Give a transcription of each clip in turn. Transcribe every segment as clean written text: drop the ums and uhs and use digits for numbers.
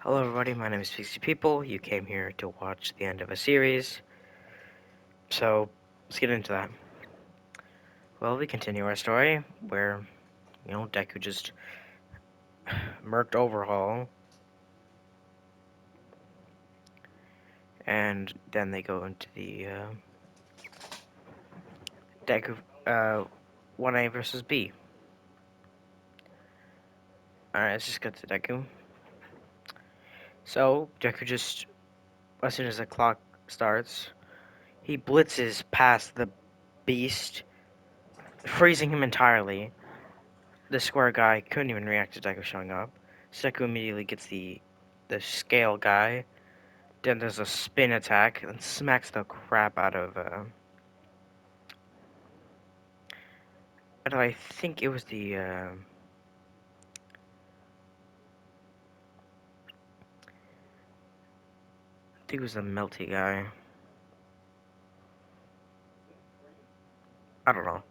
Hello everybody, my name is 60 People. You came here to watch the end of a series, so let's get into that. Well, we continue our story where, Deku just murked Overhaul, and then they go into the Deku 1A versus B. Alright, let's just get to Deku. So, Deku just, as soon as the clock starts, he blitzes past the beast, freezing him entirely. The square guy couldn't even react to Deku showing up. So Deku immediately gets the scale guy. Then there's a spin attack and smacks the crap out of I think it was the melty guy. I don't know.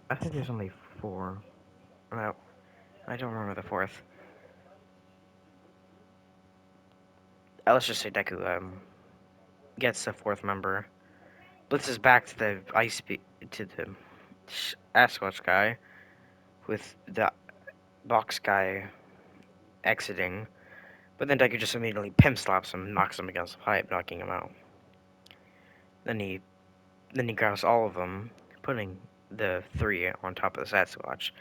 I think there's only four. No, I don't remember the fourth. Let's just say Deku gets the fourth member. Blitzes back to the to the Asquatch guy with the box guy exiting. But then Deku just immediately pimp slaps him, knocks him against the pipe, knocking him out. Then he grabs all of them, putting the three on top of the Sasquatch,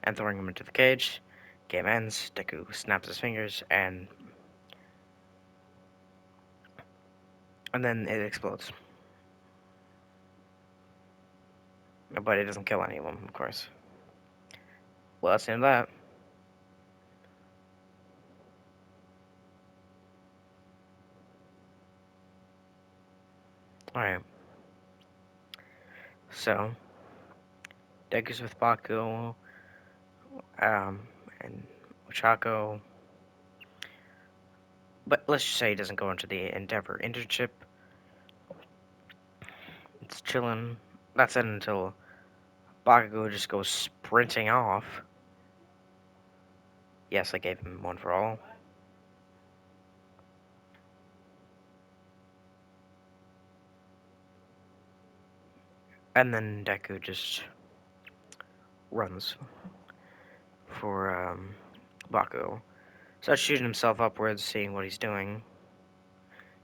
and throwing him into the cage. Game ends. Deku snaps his fingers, and then it explodes. But it doesn't kill any of them, of course. Well, that's the end of that. Alright. So, Deku's with Baku, and Ochako. But let's just say he doesn't go into the Endeavor internship. It's chilling. That's it until Bakugo just goes sprinting off. Yes, I gave him one for all. And then Deku just runs for Bakugo. Starts shooting himself upwards, seeing what he's doing.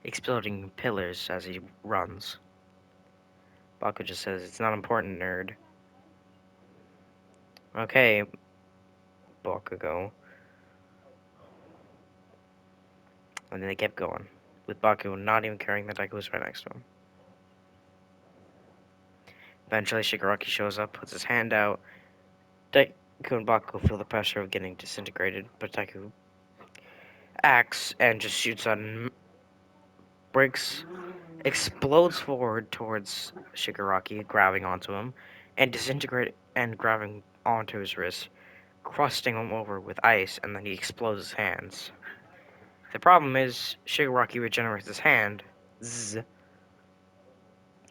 Exploding pillars as he runs. Bakugo just says, "It's not important, nerd." Okay, Bakugo. And then they kept going, with Bakugo not even caring that Deku was right next to him. Eventually, Shigaraki shows up, puts his hand out. Deku and Bakugo feel the pressure of getting disintegrated, but Deku acts and just shoots on, breaks, explodes forward towards Shigaraki, grabbing onto him, and grabbing onto his wrist, crusting him over with ice, and then he explodes his hands. The problem is, Shigaraki regenerates his hand, zzz,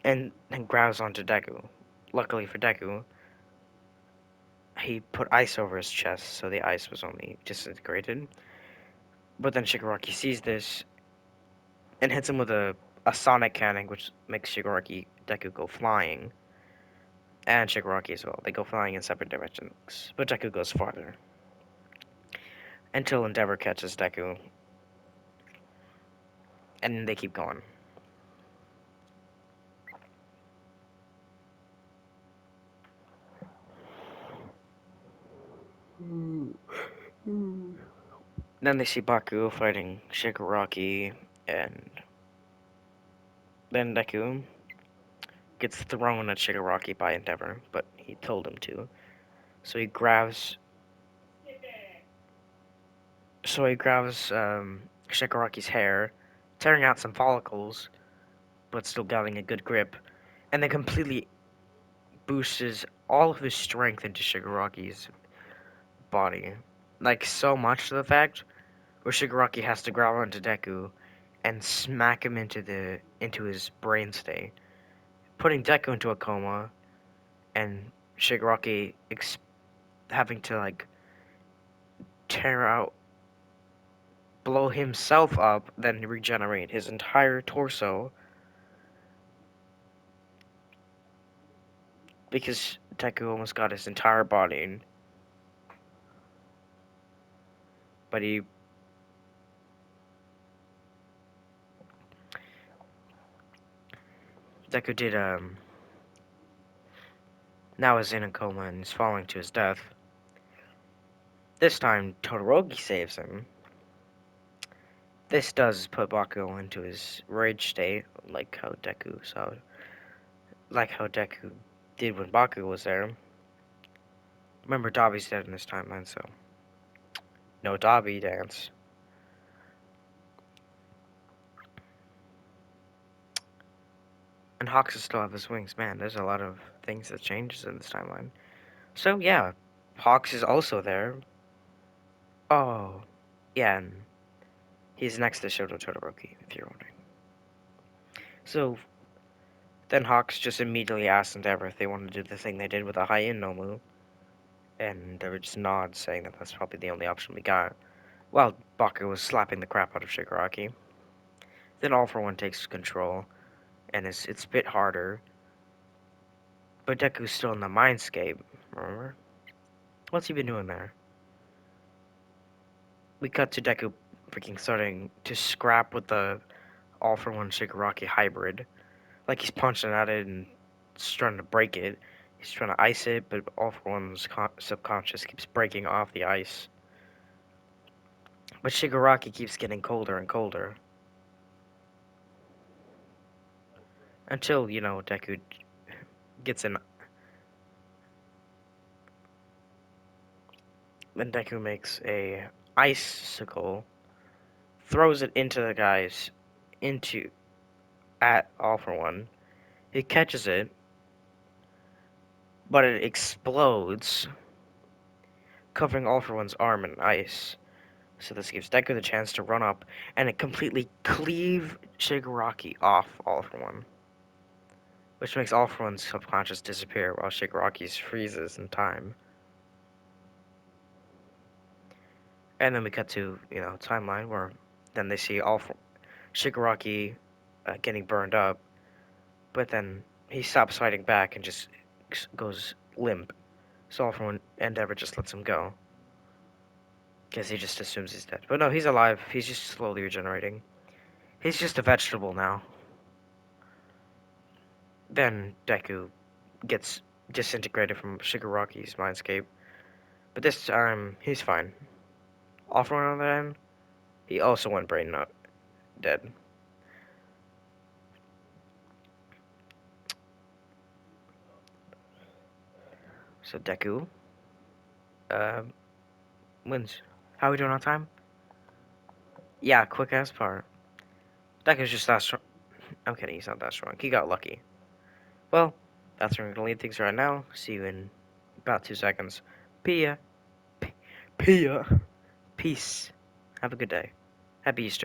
and then grabs onto Deku. Luckily for Deku, he put ice over his chest, so the ice was only disintegrated. But then Shigaraki sees this and hits him with a sonic cannon, which makes Deku go flying. And Shigaraki as well. They go flying in separate directions, but Deku goes farther. Until Endeavor catches Deku, and they keep going. Then they see Baku fighting Shigaraki, and then Deku gets thrown at Shigaraki by Endeavor, but he told him to. So he grabs Shigaraki's hair, tearing out some follicles, but still getting a good grip, and then completely boosts all of his strength into Shigaraki's body. Like, so much to the fact where Shigaraki has to grab onto Deku and smack him into his brain state, putting Deku into a coma, and Shigaraki having to, like, tear out blow himself up, then regenerate his entire torso. Because Deku almost got his entire body. But Deku did, now is in a coma and is falling to his death. This time, Todoroki saves him. This does put Bakugo into his rage state, like how Deku did when Bakugo was there. Remember, Dabi's dead in this timeline, so no Dabi dance. And Hawks still have his wings. Man, there's a lot of things that changes in this timeline. So yeah, Hawks is also there. Oh, yeah, and he's next to Shoto Todoroki, if you're wondering. So then Hawks just immediately asked Endeavor if they wanted to do the thing they did with a high-end Nomu, and Endeavor just nods, saying that that's probably the only option we got. While Baku was slapping the crap out of Shigaraki. Then All For One takes control, and it's a bit harder. But Deku's still in the mindscape, remember? What's he been doing there? We cut to Deku freaking starting to scrap with the All For One Shigaraki hybrid. Like he's punching at it and trying to break it. He's trying to ice it, but All For One's subconscious keeps breaking off the ice. But Shigaraki keeps getting colder and colder. Until, Deku gets in. Then Deku makes a icicle, throws it into the guys, at All For One. He catches it, but it explodes, covering All For One's arm in ice. So this gives Deku the chance to run up and it completely cleave Shigaraki off All For One, which makes All For One's subconscious disappear while Shigaraki's freezes in time. And then we cut to, timeline where then they see Shigaraki getting burned up, but then he stops fighting back and just goes limp. So All For One Endeavor just lets him go. Because he just assumes he's dead. But no, he's alive. He's just slowly regenerating. He's just a vegetable now. Then Deku gets disintegrated from Shigaraki's mindscape. But this time, he's fine. All For One on the other hand, he also went brain not dead. So Deku uh, wins. How are we doing on time? Yeah, quick ass part. Deku's just that strong. I'm kidding, he's not that strong. He got lucky. Well, that's where we're gonna leave things right now. See you in about 2 seconds. Pia. Pia. Peace. Have a good day. Happy Easter.